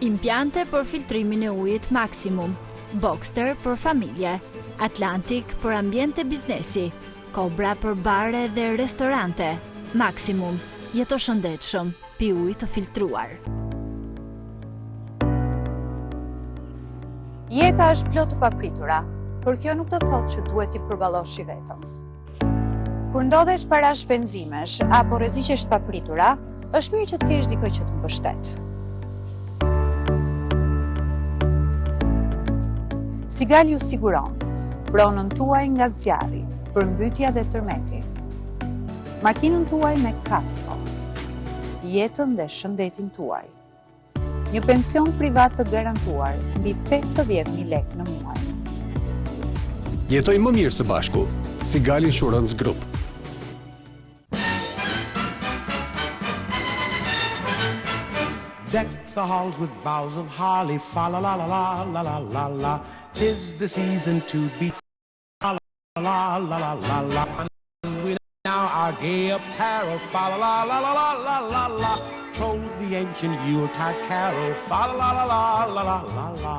Impiante për filtrimin e ujit Maximum, Boxster për familje, Atlantic për ambiente biznesi, Cobra për bare dhe restorante. Maximum, jeto shëndetshëm, pi ujë të filtruar. Jeta është plot të papritura, por kjo nuk do të thotë që duhet t'i përballosh i vetëm. Kur ndodhesh para shpenzimesh apo rreziqesh të papritura, është mirë që të kesh dikë që të mbështet. Sigal ju siguron pronën tuaj nga zjarri, përmbytja dhe tërmeti, makinën tuaj me kasko, jetën dhe shëndetin tuaj. Një pension privat të garantuar mbi 50.000 lekë në muaj. Jetoj më mirë së bashku. Sigal Insurance Group. Deck the halls with boughs of holly, fa la la la la la la la la. 'Tis the season to be fa la la la la la la. And we now our gay apparel, fa la la la la la la la. Troll the ancient Yuletide carol, fa la la la la la la la.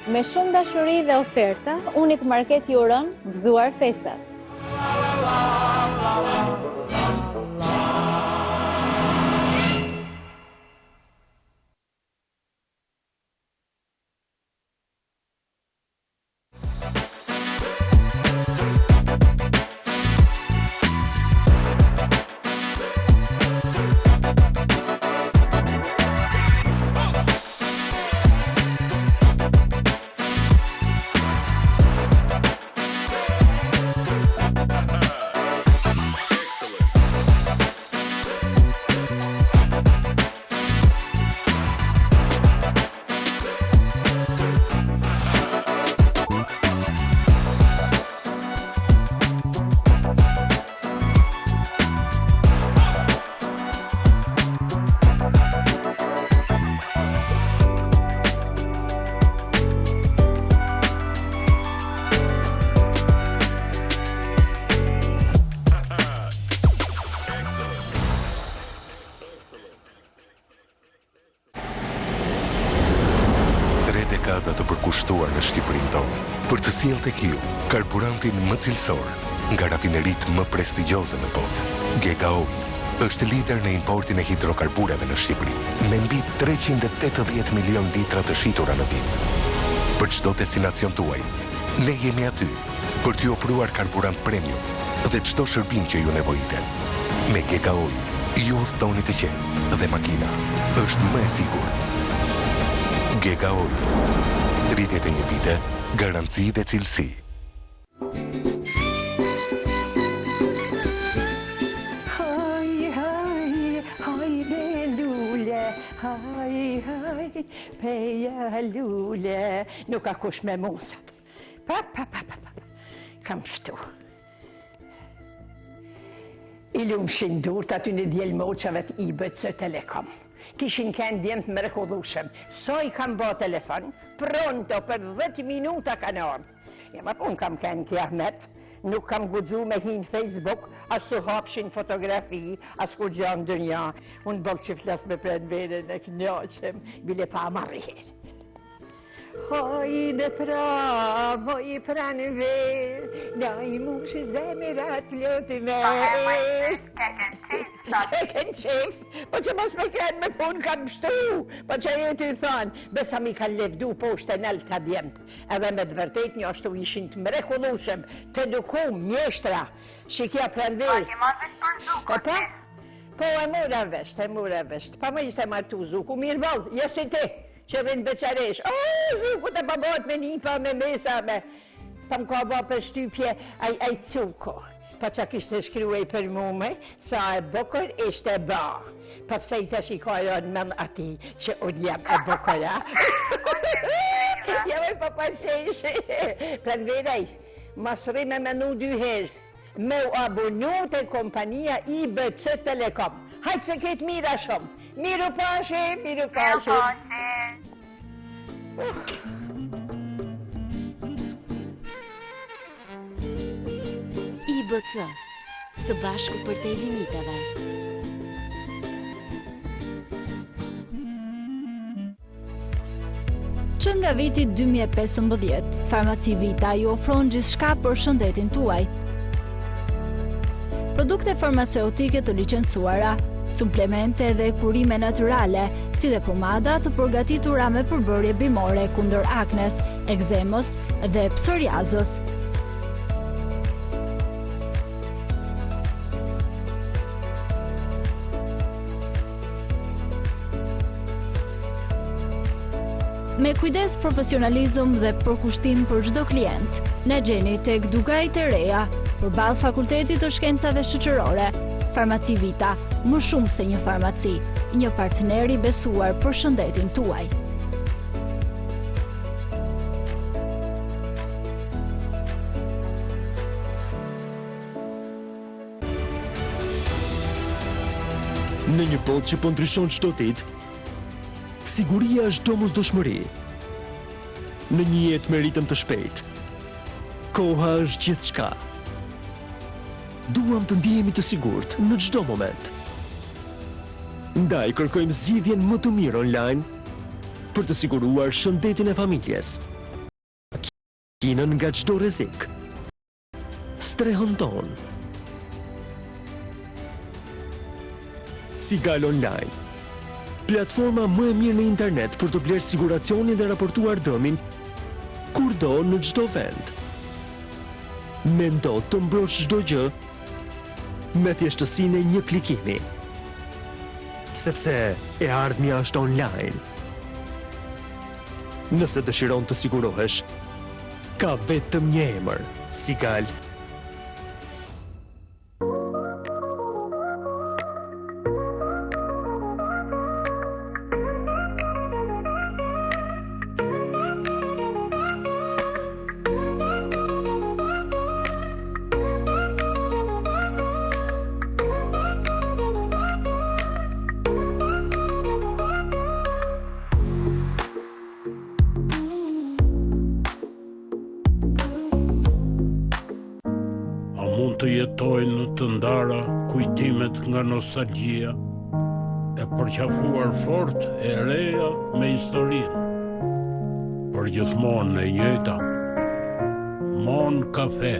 Me shumë dashuri dhe oferta, Unit Market ju uron gëzuar festat. Dekada të përkushtuar në Shqipërinë tonë, për të sjellë tek ju karburantin më cilësor nga rafineritë më prestigjioze në botë. Gega Oil është lider në importin e hidrokarburave në Shqipëri, me mbi 380 milion litra të shitura në vit. Për çdo destinacion tuaj, ne jemi aty për t'ju ofruar karburant premium dhe çdo shërbim që ju nevojiten. Me Gega Oil, ju udhtoni të qetë dhe makina është më e sigurt. Gega Oil, 31 vite, garanci dhe cilësi. Hajde lule, haj, peja lule. Nuk ka kush me musat. Pa. Kam shtu. I lumshin durt aty në djelmoqave të IBC Telekom. Kishin kënë djemë të mrekullueshëm. So i kam bo telefon, pronto për 10 minuta kanë orë. Ja, ma unë kam kënë Ahmet, nuk kam guxu me hinë Facebook, as su hapshin fotografi, as kur gjanë dënja. Unë bëllë që flas me prenvere në kënjaqem, bile pa marrë. Hojde pra, moj pranver, na i mushi zemirat plotë me. Keken qef, po që mos me kenë me punë kam pështu, po që jetë i thonë, besa mi kanë levdu poshtë në alë të djemët, edhe me të vërtet një ashtu ishin të mrekullueshëm, të edukum, mjeshtra, shikja pranver. Po e mura vesht, pa më ishte martu zuku, mirë vallë, jesi ti. Që rinë beqaresh, zuku të babot me nipa, me mesa, me... Pa më ka ba për shtypje, aj cuko. Pa që kishtë shkruaj për mume, sa e bukër ishte ba. Pa pëse i të shikojën mën ati, që unë jam e bukëra. Jam e papa qeshë. Pranverej, mas rime menu 2 herë, me u abonu të kompania IBC Telekom. Hajtë se ketë mira shumë. Miru pashim, miru pashim. IBC, së bashku për të elinitave. Që nga viti 2015, Farmaci Vita ju ofron gjithçka për shëndetin tuaj. Produkte farmaceutike të licencuara, suplemente dhe kurime natyrale, si dhe pomada të përgatitura me përbërje bimore kundër aknes, ekzemos dhe psoriazës. Me kujdes, profesionalizëm dhe përkushtim për çdo klient, na gjeni tek Dugajt e Reja, përballë Fakultetit të Shkencave Shoqërore. Farmaci Vita, më shumë se një farmaci, një partner i besuar për shëndetin tuaj. Në një botë që po ndryshon çdo ditë, siguria është domosdoshmëri. Në një jetë me ritëm të shpejtë, koha është gjithçka. Duam të ndihemi të sigurt në çdo moment. Ndaj kërkojmë zgjidhjen më të mirë online për të siguruar shëndetin e familjes. Kinën nga çdo rrezik. Strehon ton. Sigal Online, platforma më e mirë në internet për të blerë siguracionin dhe raportuar dëmin kurdo në çdo vend. Mendo të mbrosh çdo gjë me thjeshtësinë e një klikimi. Sepse e ardhmja është online. Nëse dëshiron të sigurohesh, ka vetëm një emër, Sigal. Të jetojnë në të ndara kujtimet nga nostalgjia, e përqafuar fort e reja me historinë. Për gjithmonë e njëjta, Mon Kafe.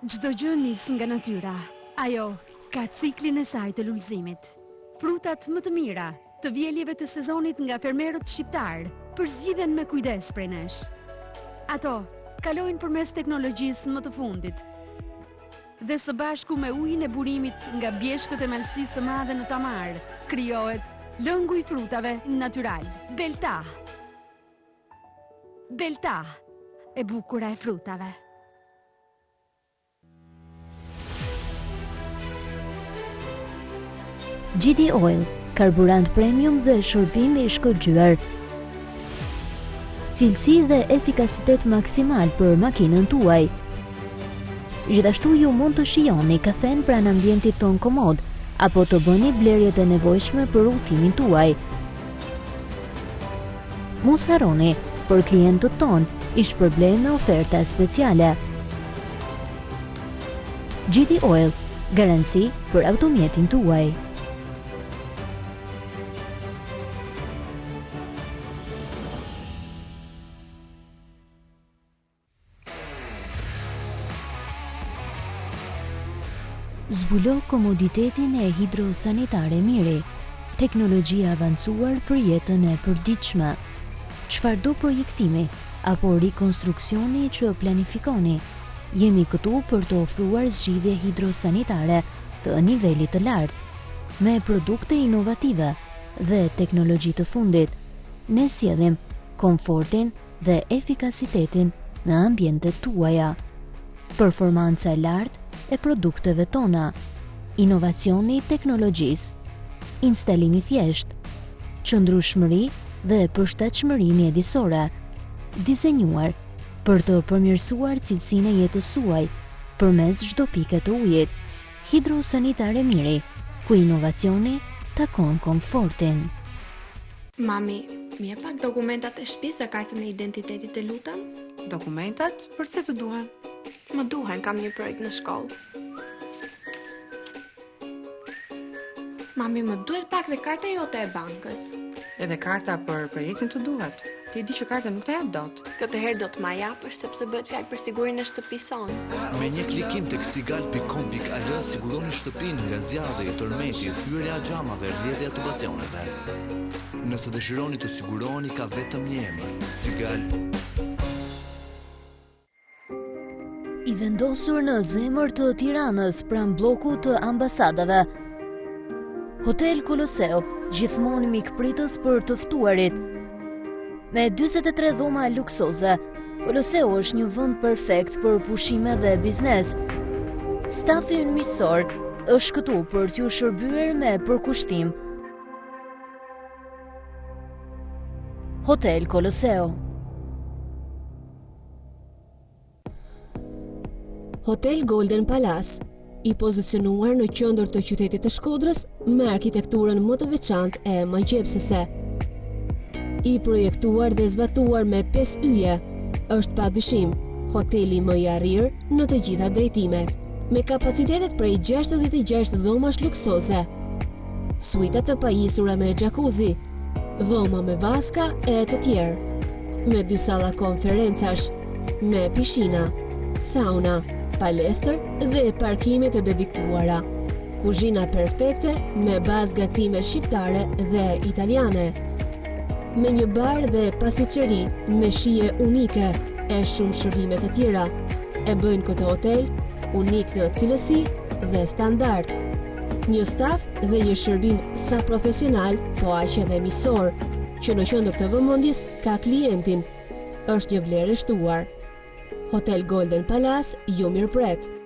Çdo gjë nis nga natyra. Ajo ka ciklin e saj të lulëzimit. Frutat më të mira të vjeljeve të sezonit nga fermerët shqiptar përzgjidhen me kujdes prej nesh. Ato kalojnë përmes teknologjisë më të fundit. Dhe së bashku me ujin e burimit nga bjeshkët e malësisë së madhe në Tamar, krijohet lëngu i frutave natyral. Belta. Belta, e bukura e frutave. GD Oil, karburant premium dhe shërbim i shkëlqyer. Cilësi dhe efikasitet maksimal për makinën tuaj. Gjithashtu ju mund të shijoni kafen pranë ambientit ton komod, apo të bëni blerjet e nevojshme për udhëtimin tuaj. Mos harroni, për klientët ton, ish problem me oferta speciale. GD Oil, garanci për automjetin tuaj. Zbulo komoditetin e hidrosanitare Miri, teknologji avancuar për jetën e përditshme. Çfarëdo projektimi apo rikonstruksioni që planifikoni, jemi këtu për të ofruar zgjidhje hidrosanitare të nivelit të lartë, me produkte inovative dhe teknologji të fundit. Ne sjellim komfortin dhe efikasitetin në ambientet tuaja. Performanca e lartë e produkteve tona, inovacioni i teknologjisë, instalimi thjesht, qëndrueshmëri dhe përshtatshmëri mjedisore, dizenjuar për të përmirësuar cilësinë e jetës suaj përmes çdo pike të ujit, Hidrosanitare Miri, ku inovacioni takon komfortin. Mami, mi e pak dokumentat e shtëpisë e kartën e identitetit të lutem? Dokumentat? Përse të duhen? Më duhen, kam një projekt në shkollë. Mami, më duhet pak dhe karta jote e bankës. Edhe karta për projektin të duhet. Ti di që karta nuk të jap dot. Këtë herë do të ma japësh sepse bëhet fjalë për sigurinë e shtëpisë sonë. Me një klikim tek sigal.com.al siguroni shtëpinë nga zjarri, tërmeti, thyerja e xhamave, rrjedhja e tubacioneve. Nëse dëshironi të siguroni, ka vetëm një emër: Sigal. I vendosur në zemër të Tiranës pranë bllokut të ambasadave. Hotel Koloseo, gjithmonë mikpritës për të ftuarit. Me 43 dhoma luksoze, Koloseo është një vend perfekt për pushime dhe biznes. Stafi ynë miqësor është këtu për t'ju shërbyer me përkushtim. Hotel Koloseo. Hotel Golden Palace, i pozicionuar në qendër të qytetit të Shkodrës me arkitekturën më të veçantë e magjepsëse. I projektuar dhe zbatuar me 5 yje, është padyshim hoteli më i arrir në të gjitha drejtimet, me kapacitetet prej 66 dhomash luksoze, suita të pajisura me jacuzzi, dhoma me vaska e të tjerë, me 2 salla konferencash, me pishina, sauna, palestër dhe parkime të dedikuara. Kuzhina perfekte me bazë gatime shqiptare dhe italiane. Me një bar dhe pasticeri me shije unike e shumë shërbime të tjera, e bëjnë këtë hotel unik në cilësi dhe standard. Një staf dhe një shërbim sa profesional, po aq edhe miqësor, që në qendër të vëmendjes ka klientin. Është një vlerë e shtuar. Hotel Golden Palace, ju mirëpret.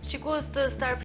Shikues të Star